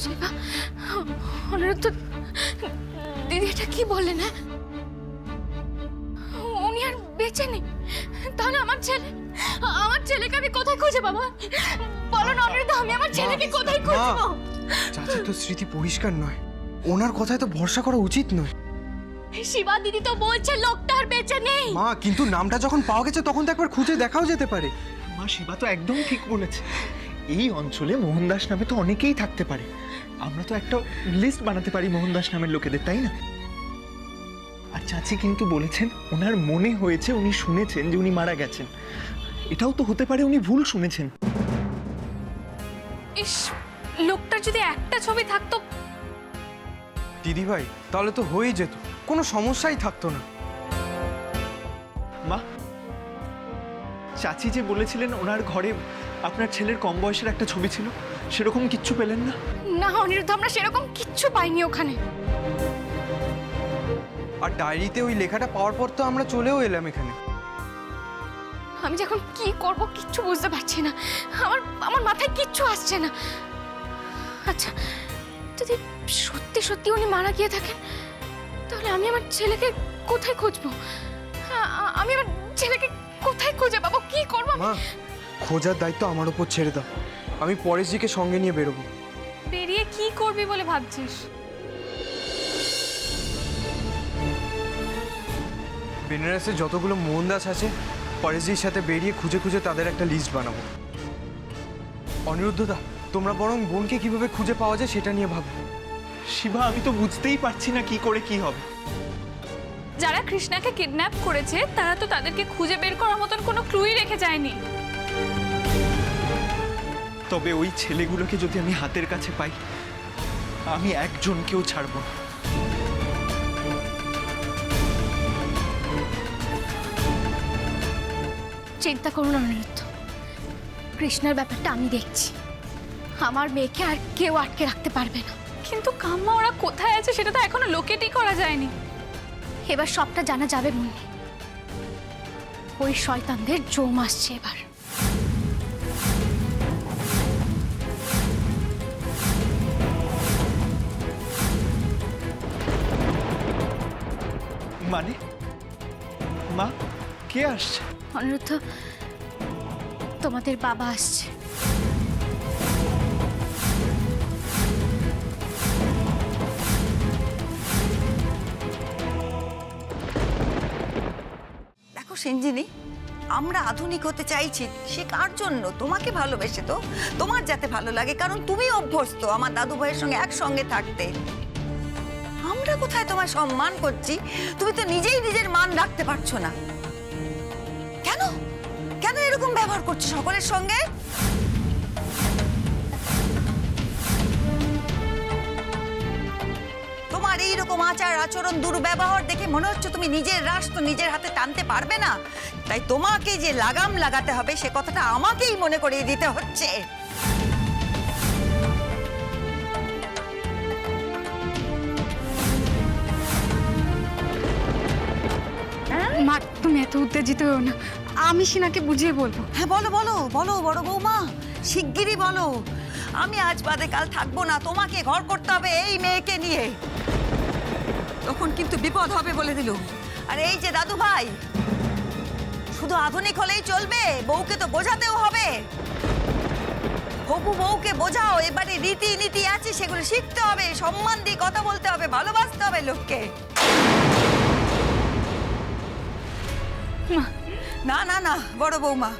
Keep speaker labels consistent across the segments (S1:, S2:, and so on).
S1: শিবা, অনিরুদ্ধ দিদি এটা কি বললেন? হ্যাঁ, উনি আর বেঁচে নেই? তাহলে আমার ছেলেকে আমি কোথায় খুঁজে পাবো? বলো না অনিরুদ্ধ, আমি আমার ছেলেকে কোথায় খুঁজবো?
S2: চাচির তো স্মৃতি পরিষ্কার নয়, ওনার কথায় তো ভরসা করা উচিত নয়।
S1: শিবা দিদি তো বলছে লোকটা আর বেঁচে নেই।
S2: মা, কিন্তু নামটা যখন পাওয়া গেছে তখন তো একবার খুঁজে দেখাও যেতে পারে।
S3: মা, শিবা তো একদম ঠিক বলেছে। এই অঞ্চলে মোহনদাস নামে তো অনেকেই থাকতে পারে। আমরা তো একটা লিস্ট বানাতে পারি মোহনদাস নামের লোকেদের, তাই না? আর চাচি কিন্তু বলেছেন ওনার মনে হয়েছে, উনি শুনেছেন যে উনি মারা গেছেন। এটাও তো হতে পারে উনি ভুল শুনেছেন।
S1: ইস, লোকটার যদি একটা ছবি থাকতো।
S2: দিদি ভাই, তাহলে তো হয়েই যেত, কোনো সমস্যাই থাকতো না।
S3: মা, চাচি যে বলেছিলেন ওনার ঘরে আপনার ছেলের কম বয়সের একটা ছবি ছিল, সেরকম কিচ্ছু পেলেন না?
S1: না অনিরুদ্ধ, আমরা সেরকম কিচ্ছু পাইনি ওখানে।
S2: আর ডায়েরিতে ওই লেখাটা পাওয়ার পর তো আমরা চলেও এলাম এখানে।
S1: আমি যখন কি করব কিচ্ছু বুঝতে পারছি না, আমার মাথায় কিচ্ছু আসছে না। আচ্ছা, যদি সত্যি সত্যি উনি মারা গিয়ে থাকেন, তাহলে আমি আমার ছেলেকে কোথায় খুঁজবো? আমি আমার ছেলেকে কোথায় খুঁজে পাবো? কি করবো?
S2: মা, খোঁজার দায়িত্ব আমার উপর ছেড়ে দাও, আমি পরেশজিকে সঙ্গে নিয়ে বেরোবো।
S1: বেরিয়ে কি করবি বলে ভাবছিস?
S2: বেনারসে যতগুলো মোহনদাস আছে, পরেশজির সাথে বেরিয়ে খুঁজে খুঁজে তাদের একটা লিস্ট বানাবো। অনিরুদ্ধদা, তোমরা বরং বোনকে কিভাবে খুঁজে পাওয়া যায় সেটা নিয়ে ভাবো।
S3: শিবা, আমি তো বুঝতেই পারছি না কি করে কি হবে।
S4: যারা কৃষ্ণাকে কিডন্যাপ করেছে তারা তো তাদেরকে খুঁজে বের করার মতন কোনো ক্লুই রেখে যায়নি।
S3: তবে ওই ছেলেগুলোকে যদি আমি হাতের কাছে পাই, আমি একজনকেও ছাড়বো না।
S1: চিন্তা করুন না অনিরুদ্ধ, কৃষ্ণার ব্যাপারটা আমি দেখছি। আমার মেয়েকে আর কেউ আটকে রাখতে পারবে না।
S4: কিন্তু কাম্মা ওরা কোথায় আছে সেটা তো এখনো লোকেটই করা যায়নি।
S1: এবার সবটা জানা যাবে মুন্নি। ওই শয়তানদের জম আসছে এবার।
S3: মানে মা, কে আসছে?
S1: অনিরুদ্ধ, তোমাদের বাবা আসছে।
S5: দেখো সঞ্জিনী, আমরা আধুনিক হতে চাইছি, সে কার জন্য? তোমাকে ভালোবেসে তো, তোমার যাতে ভালো লাগে, কারণ তুমি অভ্যস্ত আমার দাদু ভাইয়ের সঙ্গে একসঙ্গে থাকতে। আমরা কোথায় তোমায় সম্মান করছি? তুমি তো নিজেই নিজের মান রাখতে পারছো না। কেন কেন এরকম ব্যবহার করছো সকলের সঙ্গে? তোমার এইরকম আচার আচরণ, দুর্ব্যবহার দেখে মনে হচ্ছে তুমি নিজের রাষ্ট্র নিজের হাতে টানতে পারবে না। তাই তোমাকে যে লাগাম লাগাতে হবে সে কথাটা আমাকেই মনে করিয়ে দিতে হচ্ছে।
S1: মা, তুমি এত উত্তেজিত হও না, আমি সিনাকে বুঝিয়ে বলবো।
S5: হ্যাঁ, বলো বলো বলো বড় বৌমা, শিগগিরই বলো। আমি আজ বাদে কাল থাকবো না, তোমাকে ঘর করতে হবে এই মেয়েকে নিয়ে। তখন কিন্তু বিপদ হবে বলে দিল। আর এই যে দাদু ভাই, শুধু আধুনিক হলেই চলবে, বউকে তো বোঝাতেও হবে। হবু বউকে বোঝাও, এবারে রীতি নীতি আছে সেগুলো শিখতে হবে, সম্মান দিয়ে কথা বলতে হবে, ভালোবাসতে হবে লোককে। না না না বড় বৌমা,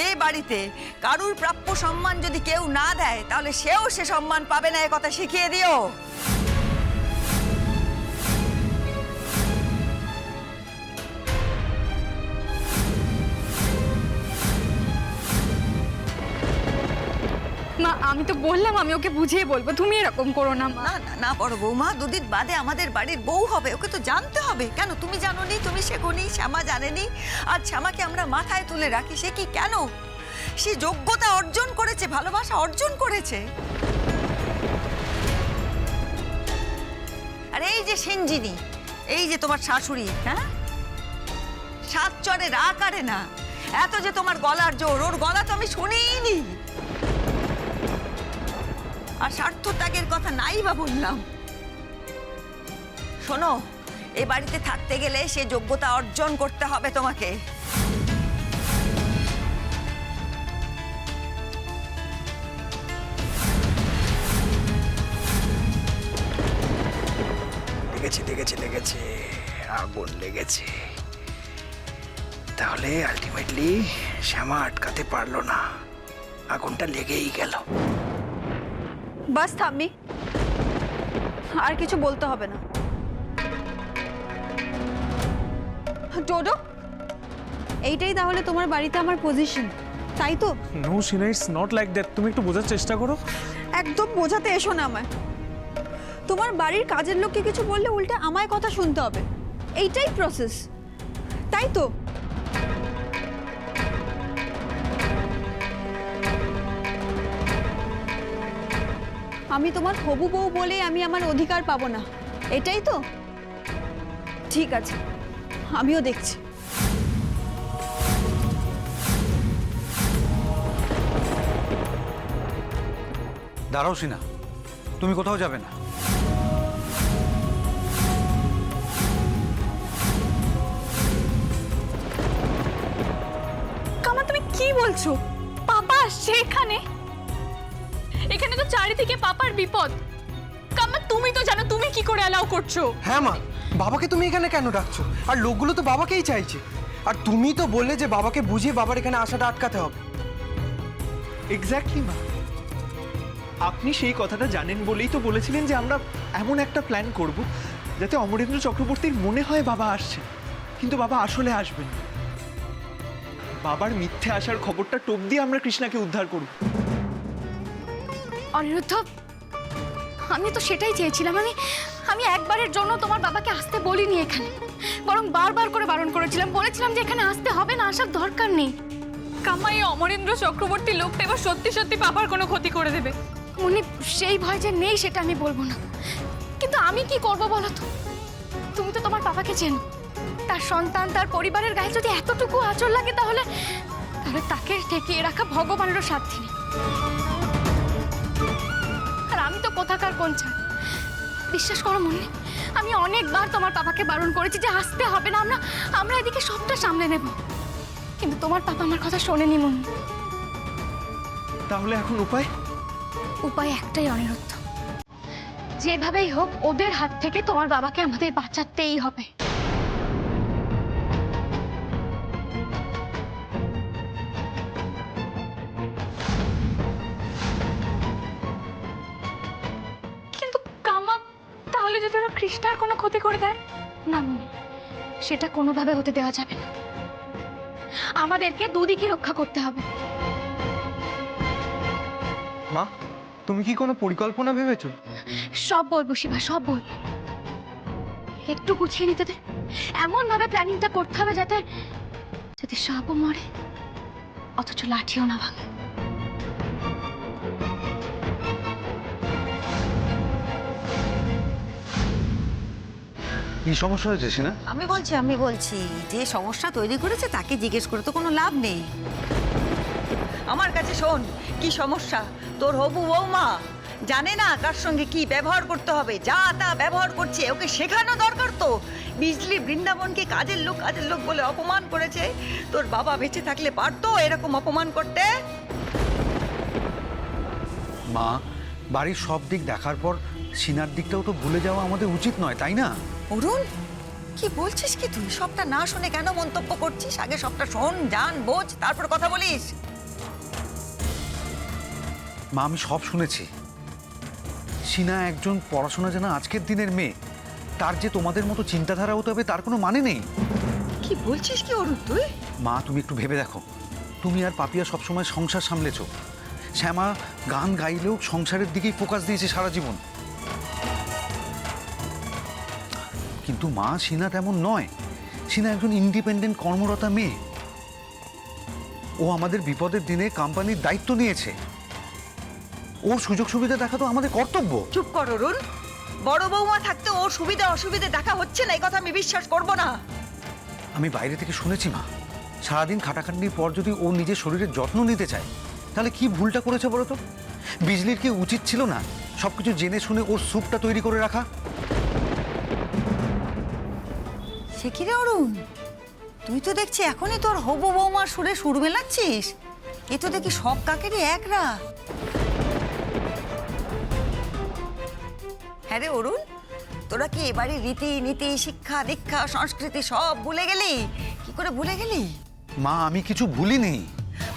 S5: এই বাড়িতে কারুর প্রাপ্য সম্মান যদি কেউ না দেয় তাহলে সেও সে সম্মান পাবে না, এ কথা শিখিয়ে দিও।
S4: মা, আমি তো বললাম আমি ওকে বুঝিয়ে বলবো, তুমি এরকম করো না মা।
S5: না না না বড় বৌমা, দুদিন বাদে আমাদের বাড়ির বউ হবে, ওকে তো জানতে হবে। কেন তুমি জানোনি? তুমি শেখোনি? শ্যামা জানেনি? আর শ্যামাকে আমরা মাথায় তুলে রাখি, সে কি কেন? সে যোগ্যতা অর্জন করেছে, ভালোবাসা অর্জন করেছে। আর এই যে সেনজিনী, এই যে তোমার শাশুড়ি, হ্যাঁ, সাত চরে রা কারে না, এত যে তোমার গলার জোর, ওর গলা তো আমি শুনিনি। আর স্বার্থ ত্যাগের কথা নাই বা বললাম। শোনো, এ বাড়িতে থাকতে গেলে সে যোগ্যতা অর্জন করতে হবে তোমাকে।
S6: লেগেছে আগুন লেগেছে। তাহলে আলটিমেটলি শ্যামা আটকাতে পারলো না, আগুনটা লেগেই গেল।
S7: বাস থাম্মি, আর কিছু বলতে হবে না। ডোডো, এইটাই তাহলে তোমার বাড়িতে আমার পজিশন, তাই তো?
S2: নো সিনা, ইটস নট লাইক দ্যাট। তুমি একটু বোঝার চেষ্টা করো।
S7: একদম বোঝাতে এসো না আমায়। তোমার বাড়ির কাজের লোককে কিছু বললে উল্টে আমায় কথা শুনতে হবে, এইটাই প্রসেস, তাই তো? আমি তোমার হবু বউ বলে আমি আমার অধিকার পাবো না, এটাই তো? ঠিক আছে, আমিও দেখছি।
S8: দাঁড়াও সিনা, তুমি কোথাও যাবে না।
S4: কামা, তুমি কি বলছো? পাপা আসছে এখানে? এখানে তো চারিদিকে পাপার বিপদ। কামা, তুমি তো জানো তুমি কি করে অ্যালাউ করছো।
S2: হ্যাঁ মা, বাবাকে তুমি এখানে কেন ডাকছো? আর লোকগুলো তো বাবাকেই চাইছে। আর তুমি তো বললে যে বাবাকে বুঝিয়ে বাবার এখানে আসাটা আটকাতে হবে।
S3: এক্স্যাক্টলি মা, আপনি সেই কথাটা জানেন বলেই তো বলেছিলেন যে আমরা এমন একটা প্ল্যান করব যাতে অমরেন্দ্র চক্রবর্তীর মনে হয় বাবা আসছে, কিন্তু বাবা আসলে আসবেন না। বাবার মিথ্যে আসার খবরটা টোপ দিয়ে আমরা কৃষ্ণাকে উদ্ধার করব।
S1: অনিরুদ্ধ, আমি তো সেটাই চেয়েছিলাম। আমি একবারের জন্য তোমার বাবাকে আসতে বলিনি এখানে, বরং বারবার করে বারণ করেছিলাম, বলেছিলাম যে এখানে আসতে হবে না, আসার দরকার নেই।
S4: কামা, এই অমরেন্দ্র চক্রবর্তী লোকটা এবার সত্যি সত্যি পাপার কোনো ক্ষতি করে দেবে।
S1: উনি সেই ভয় যে নেই সেটা আমি বলবো না, কিন্তু আমি কি করব বলো তো? তুমি তো তোমার বাবাকে চেনো। তার সন্তান, তার পরিবারের গায়ে যদি এতটুকু আঁচড় লাগে তাহলে তাকে ঠেকিয়ে রাখা ভগবানেরও সাধ্য নেই। আর আমি তো কোথাকার কোন ছাড়। বিশ্বাস করো মুন্নি, আমি অনেকবার তোমার বাবাকে বারণ করেছি যে আসতে হবে না, আমরা এদিকে সবটা সামলে নেব, কিন্তু তোমার পাপা আমার কথা শোনেনি মুন্নি।
S3: তাহলে এখন উপায়?
S1: উপায় একটাই অনিরুদ্ধ, যেভাবেই হোক ওদের হাত থেকে তোমার বাবাকে আমাদের বাঁচাতেই হবে।
S4: কিন্তু কামা, তাহলে যদি ওরা কৃষ্ণার কোনো ক্ষতি করে দেয়?
S1: না মুন্নি, সেটা কোনোভাবে হতে দেওয়া যাবে না। আমাদেরকে দুদিকে রক্ষা করতে হবে।
S2: মা, তুমি কি কোনো পরিকল্পনা ভেবেছো?
S1: সব বলবো শিবা, সব বলবো। একটু গুছিয়ে নিতে দে। এমন ভাবে প্ল্যানিংটা করতে হবে যাতে সাপও মরে অথচ লাঠিও না ভাঙে।
S8: কি সমস্যা হয়েছে সিনা?
S5: আমি বলছি যে সমস্যা তৈরি করেছে তাকে জিজ্ঞেস করে তো কোনো লাভ নেই। আমার কাছে শোন, কি সমস্যা? তোর হবু বৌমা জানে না কার সঙ্গে কি ব্যবহার করতে হবে, যা তা ব্যবহার করছে। ওকে শেখানো দরকার তো। বিজলি বৃন্দাবনকে কাজের লোক বলে অপমান করেছে। তোর বাবা বেঁচে থাকলে পারতো এরকম অপমান করতে?
S8: মা, বাড়ির সব দিক দেখার পর সিনার দিকটাও তো ভুলে যাওয়া আমাদের উচিত নয়, তাই না?
S5: অরুণ, কি বলছিস কি তুই? সবটা না শুনে কেন মন্তব্য করছিস? আগে সবটা শোন, জান, বোঝ, তারপর কথা বলিস।
S8: মা, আমি সব শুনেছি। সিনা একজন পড়াশোনা জানা আজকের দিনের মেয়ে, তার যে তোমাদের মতো চিন্তাধারা হতে হবে তার কোনো মানে নেই।
S5: কি বলছিস কি অরুণ তুই?
S8: মা, তুমি একটু ভেবে দেখো, তুমি আর পাপিয়া সবসময় সংসার সামলেছো। শ্যামা গান গাইলেও সংসারের দিকেই ফোকাস দিয়েছে সারা জীবন। কিন্তু মা, সিনা তেমন নয়। সিনা একজন ইন্ডিপেন্ডেন্ট কর্মরতা মেয়ে। ও আমাদের বিপদের দিনে কোম্পানির দায়িত্ব নিয়েছে। ওর সুযোগ সুবিধা দেখা তো আমাদের কর্তব্য।
S5: চুপ কর অরুণ। বড় বৌমা থাকতে ওর সুবিধা অসুবিধা দেখা হচ্ছে না, এই কথা আমি বিশ্বাস করব না।
S8: আমি বাইরে থেকে শুনেছি মা, সারাদিন খাটাখাটনির পর যদি ও নিজের শরীরের যত্ন নিতে চায় তাহলে কি ভুলটা করেছে বলো তো? বিজলির কি উচিত ছিল না সবকিছু জেনে শুনে ওর স্যুপটা তৈরি করে রাখা?
S5: সে কি রে অরুণ, তুই তো দেখছি এখনই তোর হবু বৌমার সুরে সুর মেলাচ্ছিস। এ তো দেখি সব কাকেরই একরা। হ্যাঁ রে অরুণ, তোরা কি এবারে রীতি নীতি শিক্ষা দীক্ষা সংস্কৃতি সব ভুলে গেলি? কি করে ভুলে গেলি?
S8: মা আমি কিছু ভুলিনি।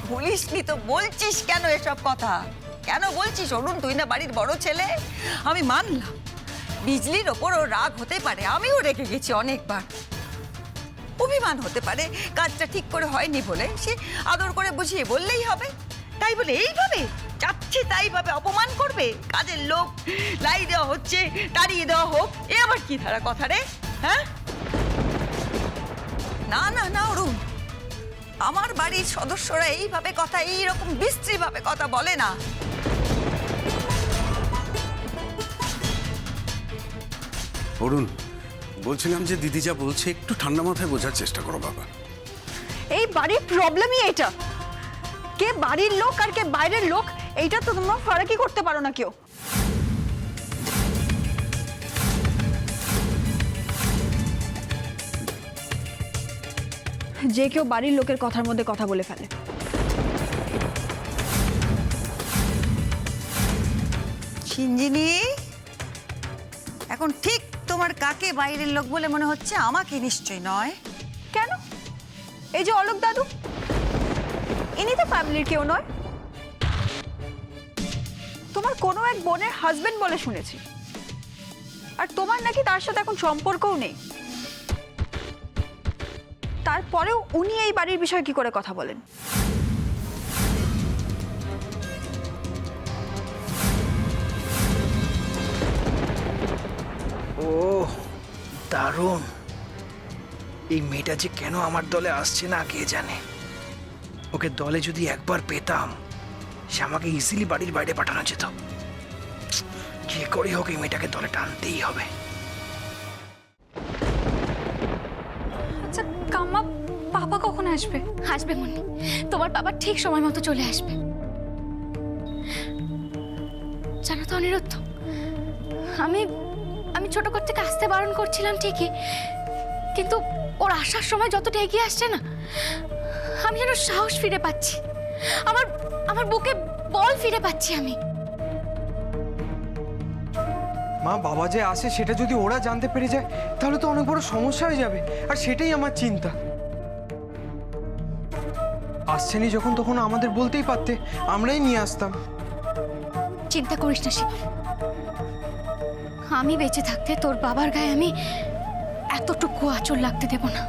S5: ভুলিসনি তো বলছিস কেন এসব কথা? কেন বলছিস অরুণ? তুই না বাড়ির বড় ছেলে। আমি মানলাম বিজলির ওপর ওর রাগ হতে পারে, আমিও রেগে গেছি অনেকবার। অভিমান হতে পারে, কাজটা ঠিক করে হয়নি বলে। সে আদর করে বুঝিয়ে বললেই হবে। তাই বলে এইভাবে যাচ্ছে তাই ভাবে অপমান করবে? কাজের লোক লাই দেওয়া হচ্ছে, তাড়িয়ে দেওয়া হোক, এ আবার কি ধারা কথা রে? হ্যাঁ, না না না অরুণ, আমার বাড়ির সদস্যরা এইভাবে কথা, এইরকম বিশ্রীভাবে কথা বলে না।
S9: অরুণ, বলছিলাম যে দিদি যা বলছে একটু ঠান্ডা মাথায় বোঝার চেষ্টা করো বাবা।
S7: এই বাড়ির প্রবলেমই এটা। কে বাড়ির লোক আর কে বাইরের লোক, এইটা তো তোমরা ফারাকি করতে পারো না কেউ। যে কেউ বাড়ির লোকের কথার মধ্যে কথা বলে ফেলে।
S5: সিঞ্জিনি, এখন ঠিক তোমার কাকে বাইরের লোক বলে মনে হচ্ছে? আমাকে নিশ্চয় নয়।
S7: কেন? এই যে অলোক দাদু, ইনি তো ফ্যামিলির কেউ নয়। তোমার কোনো এক বোনের হাজবেন্ড বলে শুনেছি, আর তোমার নাকি তার সাথে এখন সম্পর্কও নেই। তারপরেও উনি এই বাড়ির বিষয়ে কি করে কথা বলেন?
S6: ও দারুণ! এই মেয়েটা যে কেন আমার দলে আসছে না কে জানে। ওকে দলে যদি একবার পেতাম, সে আমাকে ইজিলি বাড়ির বাইরে পাঠানো যেত। যে করে হোক এই মেয়েটাকে দলে টানতেই হবে।
S4: আচ্ছা কাম্মা, পাপা কখন আসবে?
S1: আসবে মুন্নি, তোমার বাবা ঠিক সময় মতো চলে আসবে। জানো তো অনিরুদ্ধ, আমি আমি ছোট কর থেকে আসতে বারণ করছিলাম ঠিকই, কিন্তু ওর আসার সময় যতটা এগিয়ে আসছে না, আমি যেন সাহস ফিরে পাচ্ছি। আমার আমার বুকে বল ফিরে পাচ্ছি আমি।
S2: মা, বাবা যে আসে সেটা যদি ওরা জানতে পেরে যায় তাহলে তো অনেক বড় সমস্যা হয়ে যাবে, আর সেটাই আমার চিন্তা। আসছেনি যখন তখন আমাদের বলতেই পারতে, আমরাই নিয়ে আসতাম।
S1: চিন্তা করিস না শিবা, আমি বেঁচে থাকতে তোর বাবার গায়ে আমি এতটুকু আঁচড় লাগতে দেব না।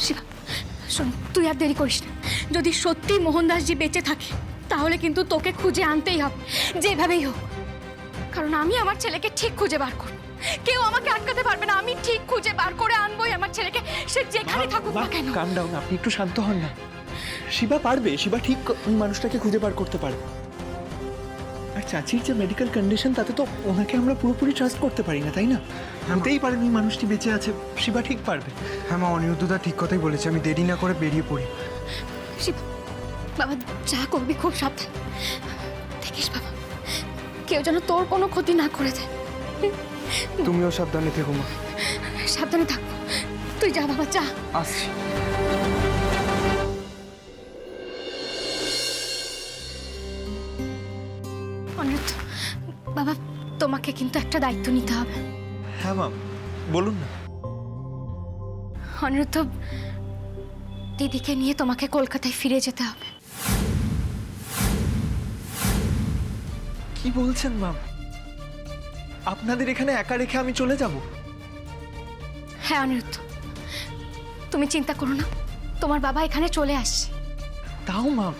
S1: শিবা শোন, তুই আর দেরি করিস না। যদি সত্যি মোহনদাসজি বেঁচে থাকে তাহলে কিন্তু তোকে খুঁজে আনতেই হবে, যেভাবেই হোক। কারণ আমি আমার ছেলেকে ঠিক খুঁজে বার করব, কেউ আমাকে আটকাতে পারবে না। আমি ঠিক খুঁজে বার করে আনবোই আমার ছেলেকে, সে যেখানে থাকুক না কেন।
S3: কাম ডাউন, আপনি একটু শান্ত হন না। শিবা পারবে, শিবা ঠিক ওই মানুষটাকে খুঁজে বার করতে পারবে। আর চাচির যে মেডিকেল কন্ডিশন, তাতে তো ওনাকে আমরা পুরোপুরি ট্রাস্ট করতে পারি না, তাই না? হতেই পারেন ওই মানুষটি বেঁচে আছে, শিবা ঠিক পারবে।
S2: হ্যাঁ মা, অনিরুদ্ধদা ঠিক কথাই বলেছে। আমি দেরি না করে বেরিয়ে পড়ি।
S1: শিবা, বাবা যা করবি খুব সাবধান দেখিস বাবা, কেউ যেন তোর কোনো ক্ষতি না করে দেয়।
S2: তুমিও সাবধানে থেকো মা।
S1: সাবধানে থাকবো। তুই যা বাবা, যা।
S2: আসছি।
S1: অনিরুদ্ধ বাবা, তোমাকে কিন্তু একটা দায়িত্ব নিতে হবে।
S3: হ্যাঁ মাম, বলুন না।
S1: অনিরুদ্ধ, দিদিকে নিয়ে তোমাকে কলকাতায় ফিরে যেতে হবে।
S3: কি বলছেন মাম? আপনাদের এখানে একা রেখে আমি চলে যাব?
S1: হ্যাঁ অনিরুদ্ধ, তুমি চিন্তা করো না, তোমার বাবা এখানে চলে আসছে।
S3: তাও মাম,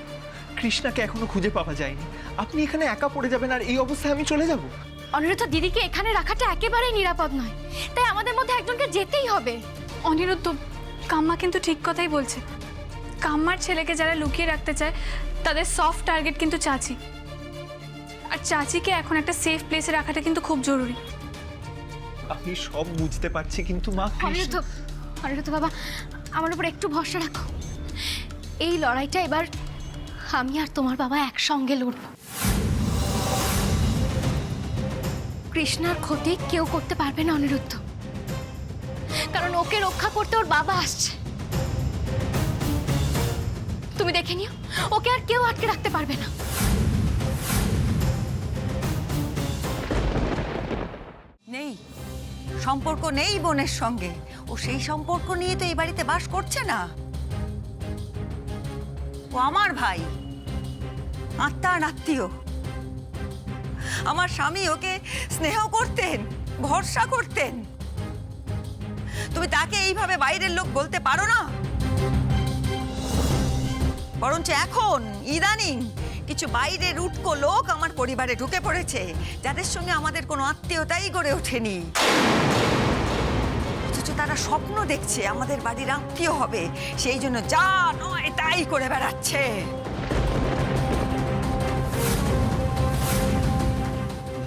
S3: কৃষ্ণাকে এখনো খুঁজে পাওয়া যায়নি। আপনি এখানে একা পড়ে যাবেন আর এই অবস্থায় আমি চলে যাব?
S1: অনিরুদ্ধ, দিদিকে এখানে রাখাটা একেবারেই নিরাপদ নয়, তাই আমাদের মধ্যে একজনকে যেতেই হবে।
S4: অনিরুদ্ধ, কাম্মা কিন্তু ঠিক কথাই বলছে। কাম্মার ছেলেকে যারা লুকিয়ে রাখতে চায় তাদের সফট টার্গেট কিন্তু চাচি। আর চাচিকে এখন একটা সেফ প্লেসে রাখাটা কিন্তু খুব জরুরি।
S3: আমি সব বুঝতে পারছি, কিন্তু মা
S1: অনিরুদ্ধ, অনিরুদ্ধ বাবা, আমার উপর একটু ভরসা রাখো। এই লড়াইটা এবার আমি আর তোমার বাবা একসঙ্গে লড়ব। কৃষ্ণার ক্ষতি কেউ করতে পারবে না অনিরুদ্ধ, কারণ ওকে রক্ষা করতে ওর বাবা আসছে। তুমি দেখে নিও, ওকে আর কেউ আটকে রাখতে পারবে না।
S5: নেই সম্পর্ক নেই বোনের সঙ্গে, ও সেই সম্পর্ক নিয়ে তো এই বাড়িতে বাস করছে না। ও আমার ভাই, আত্মার আত্মীয়। আমার স্বামী ওকে স্নেহ করতেন, ভরসা করতেন। তুমি তাকে এইভাবে বাইরের লোক বলতে পারো না। বরঞ্চ এখন ইদানিং কিছু বাইরের উটকো লোক আমার পরিবারে ঢুকে পড়েছে, যাদের সঙ্গে আমাদের কোনো আত্মীয়তাই গড়ে ওঠেনি। অথচ তারা স্বপ্ন দেখছে আমাদের বাড়ির আত্মীয় হবে, সেই জন্য যা নয় তাই করে বেড়াচ্ছে।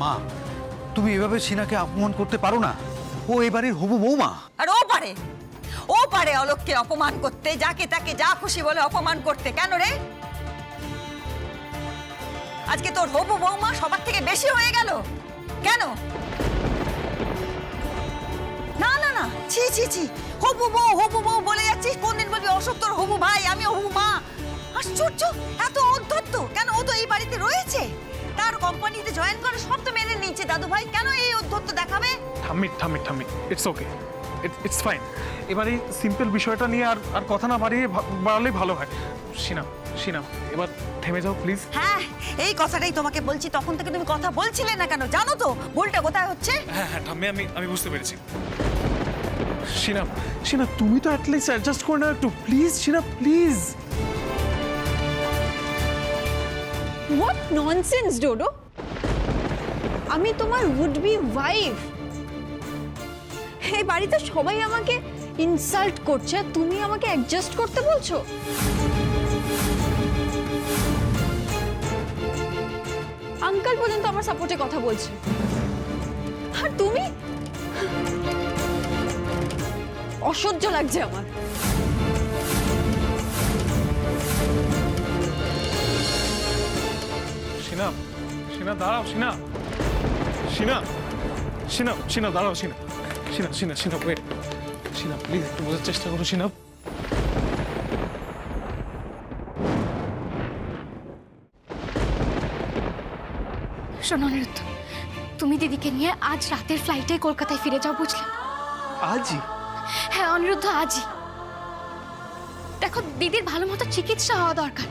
S8: মা, তুমি এভাবে সিনাকে অপমান করতে পারো না। ও এবারের হবু বৌমা।
S5: আর ও পারে অলোককে অপমান করতে, যাকে তাকে যা খুশি বলে অপমান করতে। কেন রে? আজকে তোর হবু বৌমা সবার থেকে বেশি হয়ে গেল কেন? না না না, ছি ছি ছি, হবু বউ বলে যাচ্ছিস। কোনদিন বলবি অশোক তোর হবু ভাই, আমি হবু মা? আশ্চর্য, এত অধ্যত্ত কেন? ও তো এই বাড়িতে রয়েছে, তার কোম্পানিতে জয়েন করে সব তো মেনে নিচ্ছে। দাদু ভাই কেন এই অধ্যত্ত দেখাবে?
S10: থামি, ইটস ওকে, ইটস ফাইন। এবার এই সিম্পল বিষয়টা নিয়ে আর কথা না বাড়ালেই ভালো হয়। সিনা, এবার থেমে যাও প্লিজ।
S5: হ্যাঁ, এই কথাটাই তোমাকে বলছি, তখন থেকে তুমি কথা বলছিলে না কেন? জানো তো ভুলটা কোথায় হচ্ছে?
S10: হ্যাঁ ঠাম্মি, আমি বুঝতে পেরেছি। সিনা, তুমি তো অ্যাটলিস্ট অ্যাডজাস্ট করে নাও একটু, please Sina, please.
S7: What nonsense Dodo! আমি তোমার উড বি ওয়াইফ। এই বাড়িতে সবাই আমাকে ইনসাল্ট করছে, তুমি আমাকে অ্যাডজাস্ট করতে বলছো? আঙ্কেল পর্যন্ত আমার সাপোর্টে কথা বলছে, আর তুমি? অসহ্য লাগছে আমার।
S10: সিনা দাঁড়াও, সিনা দাঁড়াও, সিনা ওয়েট। সিনা প্লিজ একটু বোঝার চেষ্টা করো সিনা।
S1: শোনো অনিরুদ্ধ, তুমি দিদিকে নিয়ে আজ রাতের ফ্লাইটে কলকাতায় ফিরে যাও, বুঝলে?
S3: আজই?
S1: হ্যাঁ অনিরুদ্ধ, আজই। দেখো, দিদির ভালো মতো চিকিৎসা হওয়া দরকার,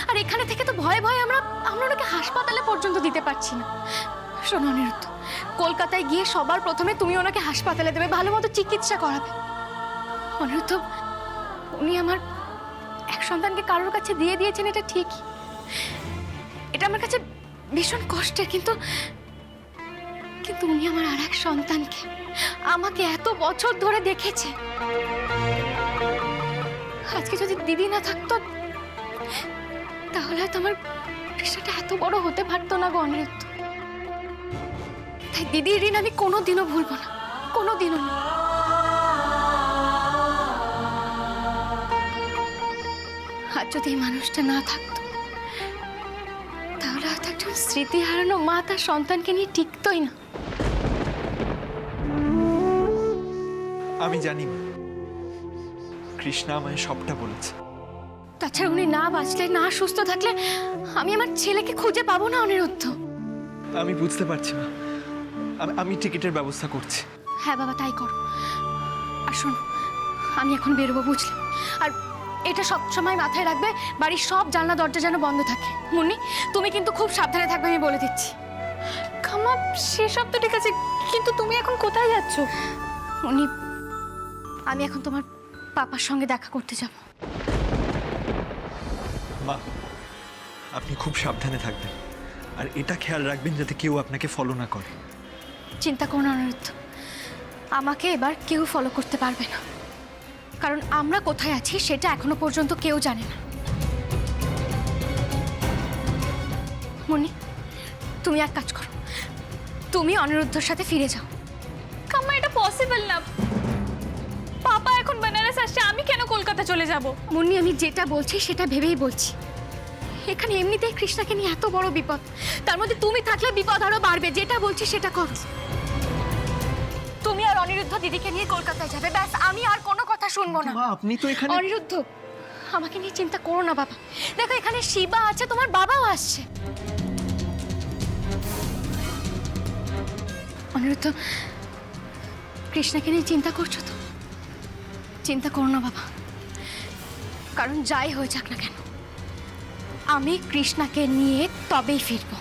S1: আর এখানে থেকে তো ভয়ে আমরা ওনাকে হাসপাতালে পর্যন্ত দিতে পারছি না। শোনো অনিরুদ্ধ, কলকাতায় গিয়ে সবার প্রথমে তুমি ওনাকে হাসপাতালে দেবে, ভালো মতো চিকিৎসা করাবে। অনিরুদ্ধ, উনি আমার এক সন্তানকে কারোর কাছে দিয়ে দিয়েছেন, এটা ঠিকই, এটা আমার কাছে ভীষণ কষ্টের, কিন্তু উনি আমার আর এক সন্তানকে, আমাকে এত বছর ধরে দেখেছে। আজকে যদি দিদি না থাকতো, তাহলে হয়তো আমার বিষয়টা এত বড় হতে পারতো না গো অনিরুদ্ধ। তাই দিদির ঋণ আমি কোনোদিনও ভুলবো না, কোনোদিনও না। আর যদি এই মানুষটা না থাকতো, তাহলে হয়তো একজন স্মৃতি হারানো মা তার সন্তানকে নিয়ে টিকতোই না।
S3: আমি জানি মা, কৃষ্ণা আমায় সবটা বলেছে।
S1: তাছাড়া উনি না বাঁচলে, না সুস্থ থাকলে আমি আমার ছেলেকে খুঁজে পাবো না অনিরুদ্ধ।
S3: আমি বুঝতে পারছি না, আমি টিকিটের ব্যবস্থা করছি।
S1: হ্যাঁ বাবা, তাই করো। আর শোনো, আমি এখন বেরোবো, বুঝলে? আর এটা সব সময় মাথায় রাখবে, বাড়ির সব জানলা দরজা যেন বন্ধ থাকে। মুন্নি, তুমি কিন্তু খুব সাবধানে থাকবে, আমি বলে দিচ্ছি।
S4: কাম্মা, সেসব তো ঠিক আছে, কিন্তু তুমি এখন কোথায় যাচ্ছ?
S1: মুন্নি, আমি এখন তোমার পাপার সঙ্গে দেখা করতে যাব।
S3: মা, আপনি খুব সাবধানে থাকবেন, আর এটা খেয়াল রাখবেন যাতে কেউ আপনাকে ফলো না করে।
S1: চিন্তা করো না অনিরুদ্ধ, আমাকে এবার কেউ ফলো করতে পারবে না, কারণ আমরা কোথায় আছি সেটা এখনো পর্যন্ত কেউ জানে না। মুন্নি, তুমি এক কাজ করো, তুমি অনিরুদ্ধর সাথে ফিরে যাও।
S4: কাম্মা, এটা পসিবল না। পাপা এখন বেনারস আসছে, আমি কেন কলকাতা চলে যাব।
S1: মুন্নি, আমি যেটা বলছি সেটা ভেবেই বলছি। এখানে এমনিতেই কৃষ্ণাকে নিয়ে এত বড় বিপদ, তার মধ্যে তুমি থাকলে বিপদ আরো বাড়বে। যেটা বলছি সেটা করো। তুমি আর অনিরুদ্ধ দিদিকে নিয়ে কলকাতায় যাবে, ব্যাস। আমি আর কোনো কথা শুনবো না।
S3: মা আপনি তো এখানে
S1: অনিরুদ্ধ, আমাকে নিয়ে চিন্তা করো না বাবা। দেখো, এখানে শিবা আছে, তোমার বাবাও আসছে। অনিরুদ্ধ, কৃষ্ণাকে নিয়ে চিন্তা করছো তো? চিন্তা করো না বাবা, কারণ যাই হয়ে যাক না কেন, আমি কৃষ্ণাকে নিয়ে তবেই ফিরবো।